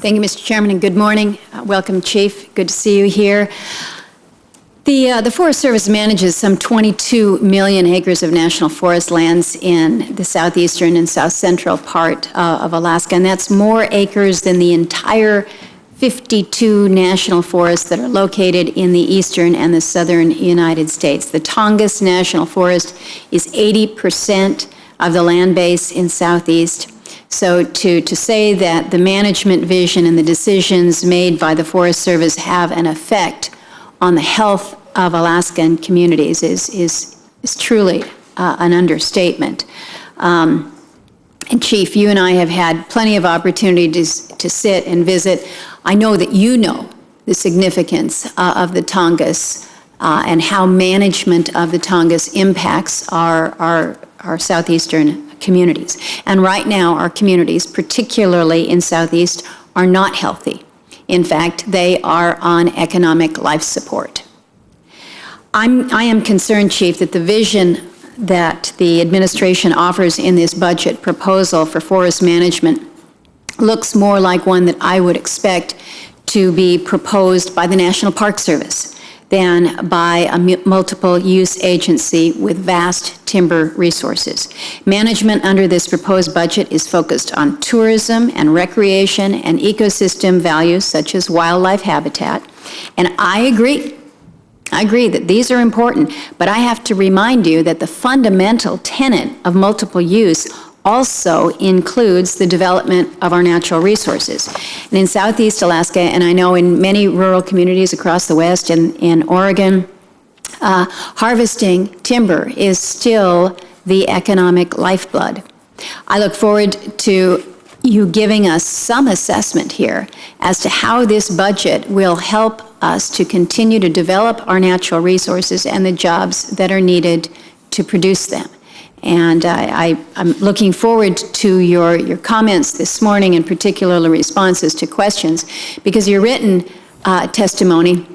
Thank you, Mr. Chairman, and good morning. Welcome, Chief. Good to see you here. The Forest Service manages some 22 million acres of national forest lands in the southeastern and south central part of Alaska, and that's more acres than the entire 52 national forests that are located in the eastern and the southern United States. The Tongass National Forest is 80% of the land base in southeast. So to say that the management vision and the decisions made by the Forest Service have an effect on the health of Alaskan communities is truly an understatement. And Chief, you and I have had plenty of opportunities to sit and visit. I know that you know the significance of the Tongass and how management of the Tongass impacts our southeastern communities. And right now, our communities, particularly in Southeast, are not healthy. In fact, they are on economic life support. I am concerned, Chief, that the vision that the administration offers in this budget proposal for forest management looks more like one that I would expect to be proposed by the National Park Service than by a multiple-use agency with vast timber resources. Management under this proposed budget is focused on tourism and recreation and ecosystem values such as wildlife habitat. And I agree that these are important, but I have to remind you that the fundamental tenet of multiple use also includes the development of our natural resources. And in Southeast Alaska, and I know in many rural communities across the West and in Oregon, harvesting timber is still the economic lifeblood. I look forward to you giving us some assessment here as to how this budget will help us to continue to develop our natural resources and the jobs that are needed to produce them. And I'm looking forward to your comments this morning, and particularly responses to questions, because your written testimony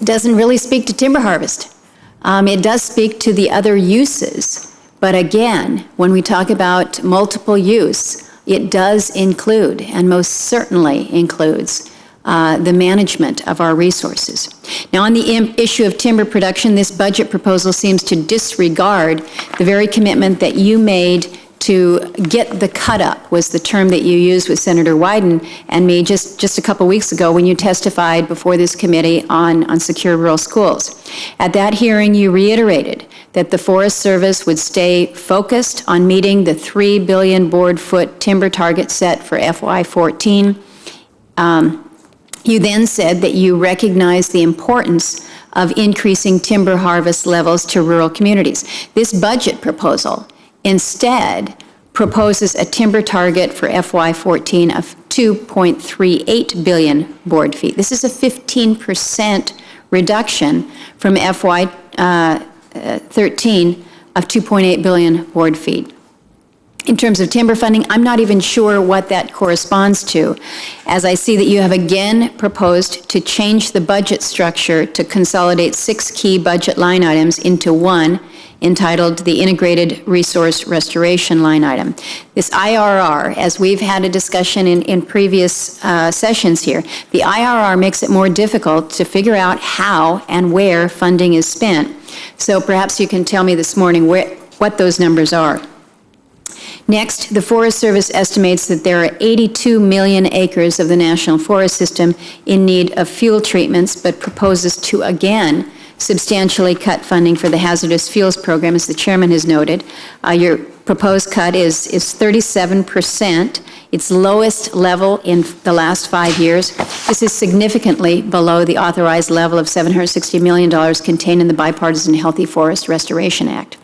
doesn't really speak to timber harvest. It does speak to the other uses, but again, when we talk about multiple use, it does include, and most certainly includes, the management of our resources. Now, on the issue of timber production, this budget proposal seems to disregard the very commitment that you made to get the cut up, was the term that you used with Senator Wyden and me just a couple weeks ago when you testified before this committee on secure rural schools. At that hearing, you reiterated that the Forest Service would stay focused on meeting the 3 billion board foot timber target set for FY14. You then said that you recognize the importance of increasing timber harvest levels to rural communities. This budget proposal instead proposes a timber target for FY14 of 2.38 billion board feet. This is a 15% reduction from FY13 of 2.8 billion board feet. In terms of timber funding, I'm not even sure what that corresponds to, as I see that you have again proposed to change the budget structure to consolidate 6 key budget line items into one, entitled the Integrated Resource Restoration line item. This IRR, as we've had a discussion in previous sessions here, the IRR makes it more difficult to figure out how and where funding is spent. So perhaps you can tell me this morning what those numbers are. Next, the Forest Service estimates that there are 82 million acres of the National Forest System in need of fuel treatments, but proposes to again substantially cut funding for the Hazardous Fuels Program, as the Chairman has noted. Your proposed cut is 37%, its lowest level in the last 5 years. This is significantly below the authorized level of $760 million contained in the Bipartisan Healthy Forest Restoration Act.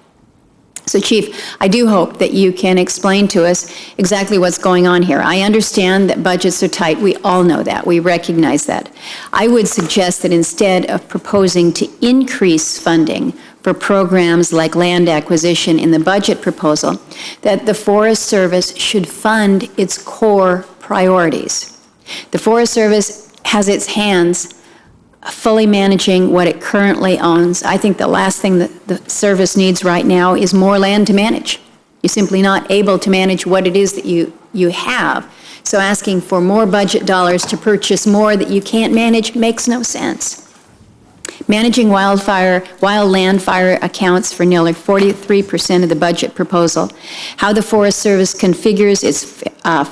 So, Chief, I do hope that you can explain to us exactly what's going on here. I understand that budgets are tight. We all know that. We recognize that. I would suggest that instead of proposing to increase funding for programs like land acquisition in the budget proposal, that the Forest Service should fund its core priorities. The Forest Service has its hands fully managing what it currently owns. I think the last thing that the service needs right now is more land to manage. You're simply not able to manage what it is that you have. So asking for more budget dollars to purchase more that you can't manage makes no sense. Managing wildland fire accounts for nearly 43% of the budget proposal. How the Forest Service configures its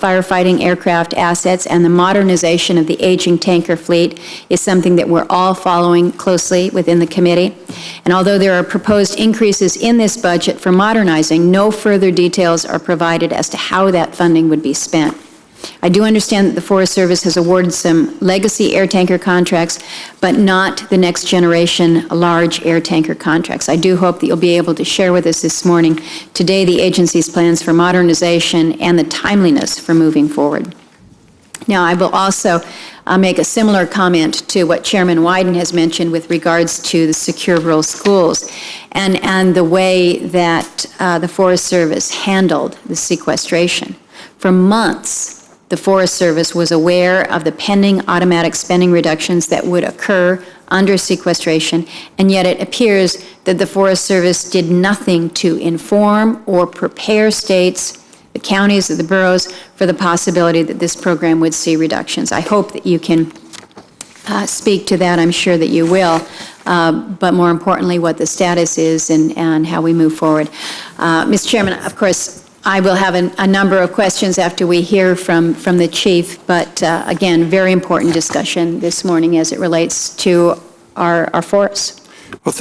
firefighting aircraft assets and the modernization of the aging tanker fleet is something that we're all following closely within the committee. And although there are proposed increases in this budget for modernizing, no further details are provided as to how that funding would be spent. I do understand that the Forest Service has awarded some legacy air tanker contracts, but not the next generation large air tanker contracts. I do hope that you'll be able to share with us this morning today the agency's plans for modernization and the timeliness for moving forward. Now, I will also make a similar comment to what Chairman Wyden has mentioned with regards to the secure rural schools and the way that the Forest Service handled the sequestration. For months, the Forest Service was aware of the pending automatic spending reductions that would occur under sequestration, and yet it appears that the Forest Service did nothing to inform or prepare states, the counties, or the boroughs for the possibility that this program would see reductions. I hope that you can speak to that. I'm sure that you will, but more importantly, what the status is and how we move forward. Mr. Chairman, of course, I will have a number of questions after we hear from the Chief, but again, very important discussion this morning as it relates to our forests. Well,